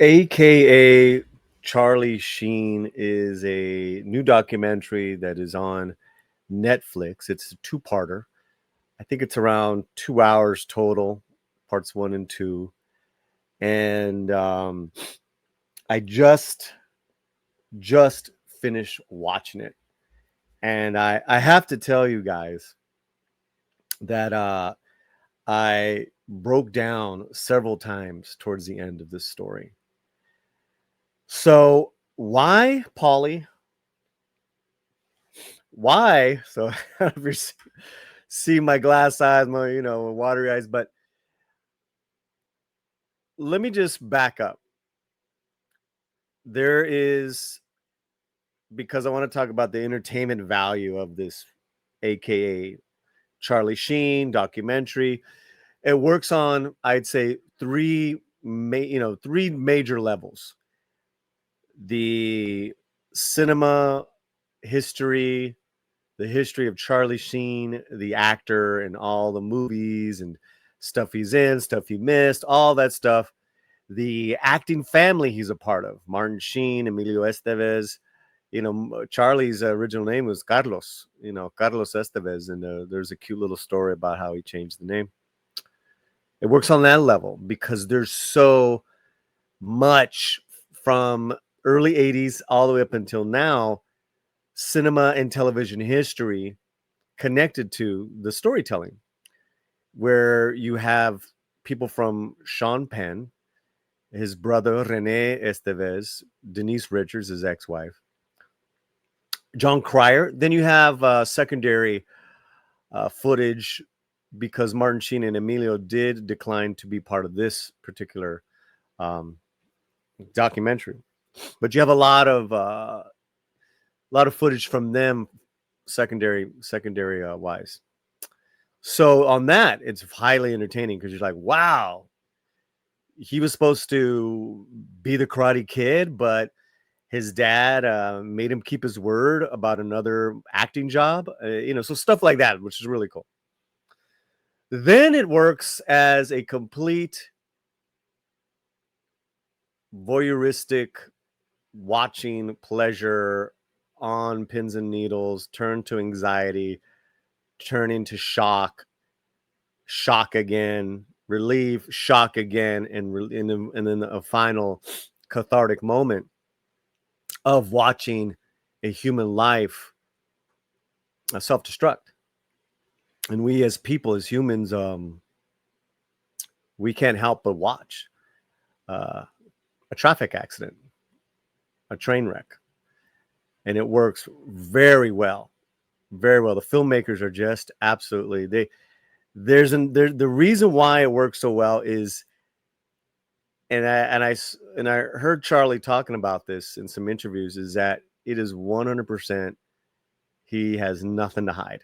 AKA Charlie Sheen is a new documentary that is on Netflix. It's a two-parter. I think it's around 2 hours total, parts one and two. And I just finished watching it. And I have to tell you guys that I broke down several times towards the end of this story. So why, Polly? Why? So if you see my glass eyes, my watery eyes, but let me just back up. There is, because I want to talk about the entertainment value of this, aka Charlie Sheen documentary. It works on, I'd say, three major levels: the cinema history, the history of Charlie Sheen, the actor, and all the movies and stuff he's in, stuff he missed, all that stuff. The acting family he's a part of: Martin Sheen, Emilio Estevez. Charlie's original name was Carlos. Carlos Estevez, and there's a cute little story about how he changed the name. It works on that level because there's so much from early 80s all the way up until now, cinema and television history connected to the storytelling, where you have people from Sean Penn, his brother Rene Estevez, Denise Richards, his ex-wife, John Cryer. Then you have secondary footage, because Martin Sheen and Emilio did decline to be part of this particular documentary. But you have a lot of footage from them, secondary wise. So on that, it's highly entertaining because you're like, wow, he was supposed to be the Karate Kid, but his dad made him keep his word about another acting job. So stuff like that, which is really cool. Then it works as a complete voyeuristic watching pleasure on pins and needles, turn to anxiety, turn into shock again, relief, shock again, and then a final cathartic moment of watching a human life self-destruct. And we as people, as humans, we can't help but watch a traffic accident, a train wreck. And it works very well. Very well. The filmmakers are just absolutely, the reason why it works so well is, and I heard Charlie talking about this in some interviews, is that it is 100%, he has nothing to hide.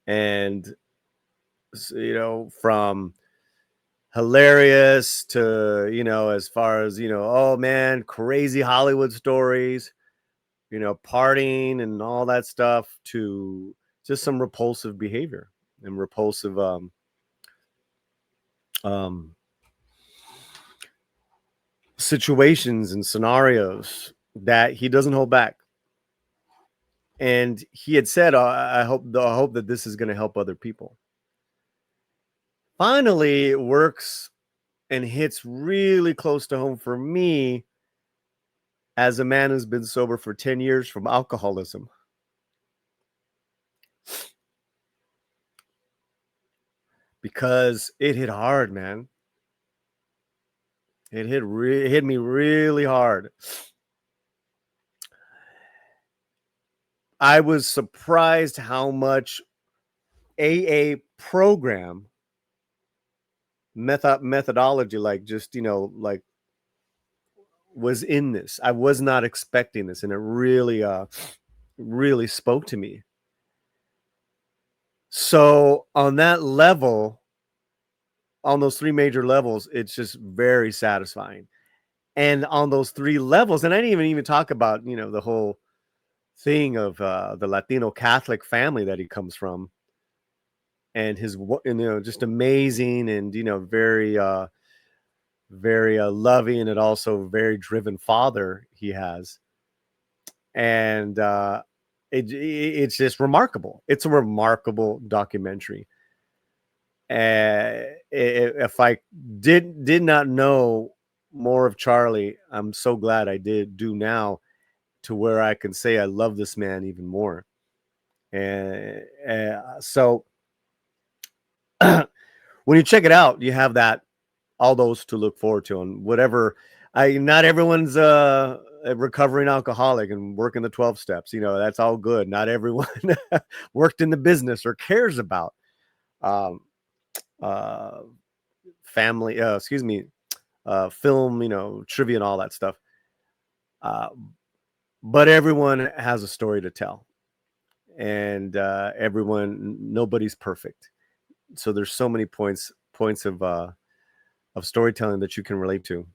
And from hilarious to, as far as, oh man, crazy Hollywood stories, partying and all that stuff, to just some repulsive behavior and repulsive situations and scenarios that he doesn't hold back. And he had said, I hope that this is going to help other people. Finally, it works and hits really close to home for me as a man who's been sober for 10 years from alcoholism. Because it hit hard, man. It hit me really hard. I was surprised how much AA program methodology, was in this. I was not expecting this, and it really spoke to me. So on that level, on those three major levels, it's just very satisfying. And on those three levels, and I didn't even talk about, the whole thing of the Latino Catholic family that he comes from, and his, just amazing and, very, very loving and also very driven father he has. And it's just remarkable. It's a remarkable documentary. If I did not know more of Charlie, I'm so glad I do now, to where I can say I love this man even more. And so when you check it out, you have all those to look forward to, and whatever. Not everyone's a recovering alcoholic and working the 12 steps. That's all good. Not everyone worked in the business or cares about um, uh, family. Excuse me, film. Trivia and all that stuff. Uh, but everyone has a story to tell, and nobody's perfect. So there's so many points of storytelling that you can relate to.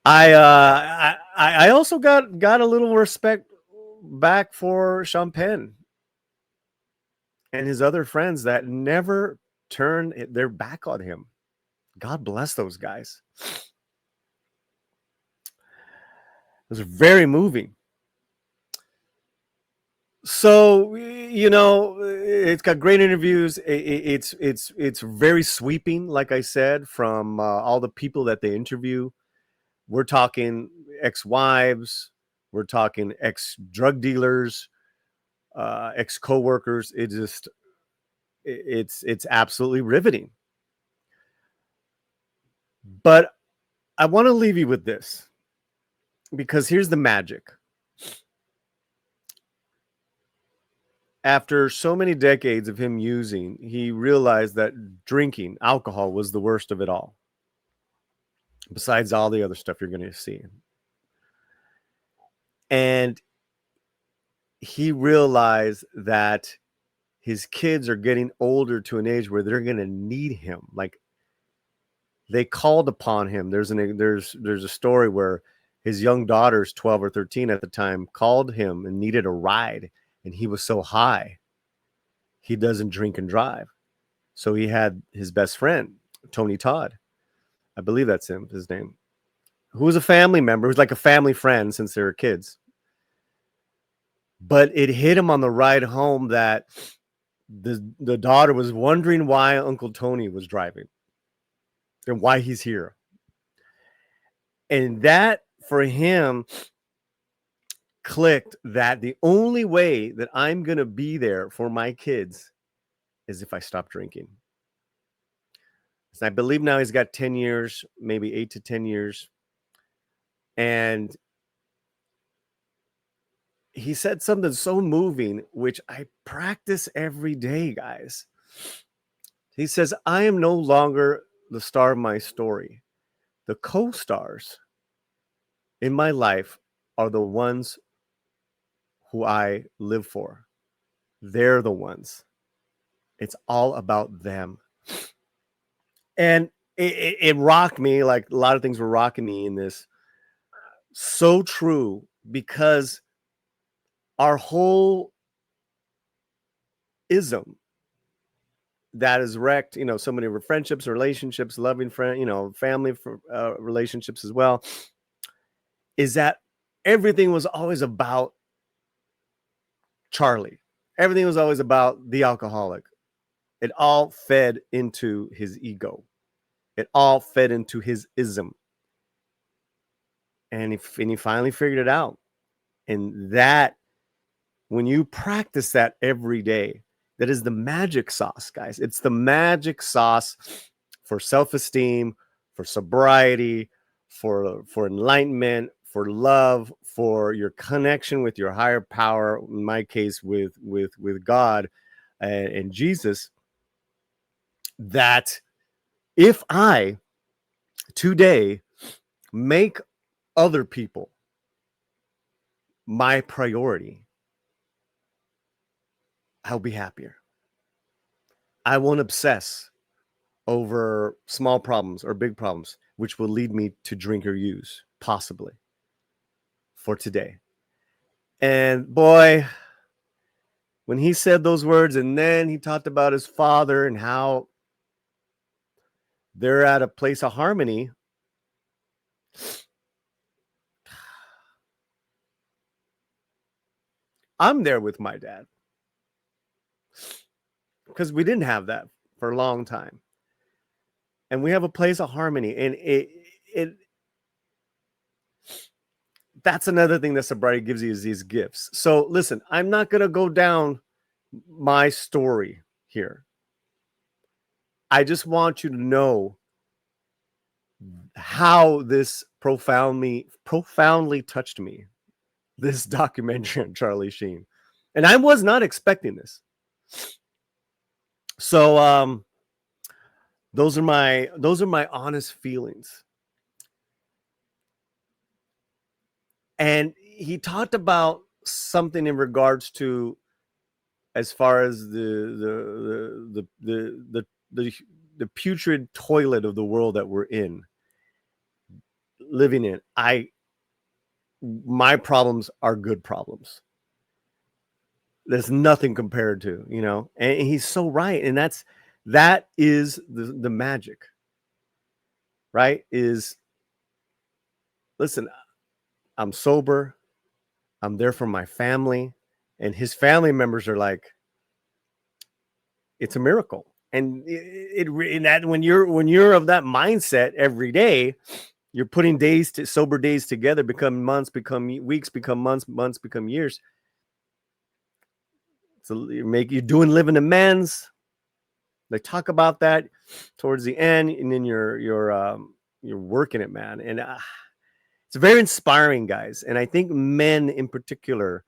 I also got a little respect back for Sean Penn and his other friends that never turned their back on him. God bless those guys. It was very moving. So it's got great interviews. It's very sweeping, like I said, from all the people that they interview. We're talking ex-wives, we're talking ex-drug dealers, ex-co-workers. It's absolutely riveting. But I want to leave you with this, because here's the magic. After so many decades of him using, he realized that drinking alcohol was the worst of it all, besides all the other stuff you're going to see. And he realized that his kids are getting older to an age where they're going to need him. Like, they called upon him. There's a story where his young daughters, 12 or 13 at the time, called him and needed a ride, and he was so high, he doesn't drink and drive. So he had his best friend, Tony Todd, I believe that's his name, who was a family member, who's like a family friend since they were kids. But it hit him on the ride home that the daughter was wondering why Uncle Tony was driving and why he's here. And that, for him, clicked that the only way that I'm going to be there for my kids is if I stop drinking. So I believe now he's got 10 years, maybe 8 to 10 years. And he said something so moving, which I practice every day, guys. He says, I am no longer the star of my story. The co-stars in my life are the ones who I live for. They're the ones. It's all about them. And it rocked me, like a lot of things were rocking me in this. So true, because our whole ism that is wrecked, so many friendships, relationships, loving friend, family relationships as well, is that everything was always about Charlie. Everything was always about the alcoholic. It all fed into his ego. It all fed into his ism. And he finally figured it out. And that, when you practice that every day, that is the magic sauce, guys. It's the magic sauce for self-esteem, for sobriety, for enlightenment, for love, for your connection with your higher power, in my case with God and Jesus. That if I today make other people my priority, I'll be happier. I won't obsess over small problems or big problems, which will lead me to drink or use, possibly, for today. And boy, when he said those words, and then he talked about his father and how they're at a place of harmony. I'm there with my dad because we didn't have that for a long time, and we have a place of harmony, and it that's another thing that sobriety gives you, is these gifts. So listen, I'm not going to go down my story here. I just want you to know how this profoundly touched me, this documentary on Charlie Sheen. And I was not expecting this. So those are my honest feelings. And he talked about something in regards to, as far as the putrid toilet of the world that we're living in. My problems are good problems. There's nothing compared to, and he's so right. And that is the magic, right? Is, listen, I'm sober, I'm there for my family, and his family members are like, it's a miracle. And that when you're of that mindset every day, you're putting sober days together, become months, become weeks, become months, months become years. So you're doing living amends. They talk about that towards the end, and then you're working it, man. And it's very inspiring, guys. And I think men in particular,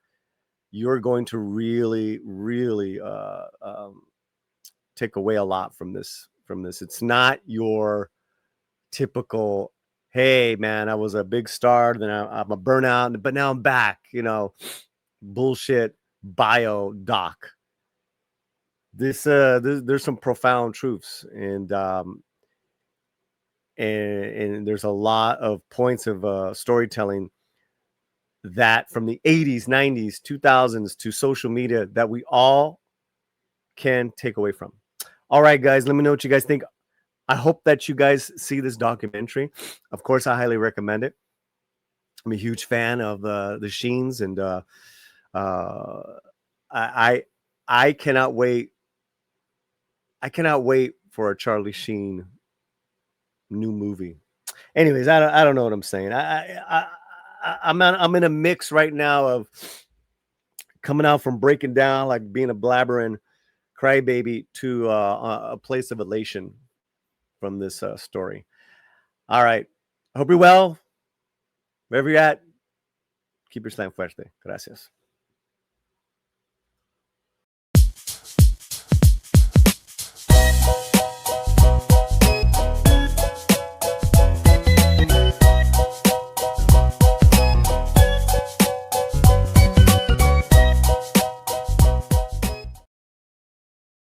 you're going to really, really take away a lot from this. It's not your typical, hey man, I was a big star, then I'm a burnout, but now I'm back, bullshit bio doc. There's some profound truths, and there's a lot of points of storytelling that from the 80s, 90s, 2000s to social media that we all can take away from. All right, guys, let me know what you guys think. I hope that you guys see this documentary. Of course, I highly recommend it. I'm a huge fan of the Sheens, and I cannot wait. I cannot wait for a Charlie Sheen new movie. Anyways, I don't know what I'm saying. I'm in a mix right now of coming out from breaking down, like being a blabbering crybaby, to a place of elation from this story. All right. I hope you're well. Wherever you're at, keep your slant fuerte. Gracias.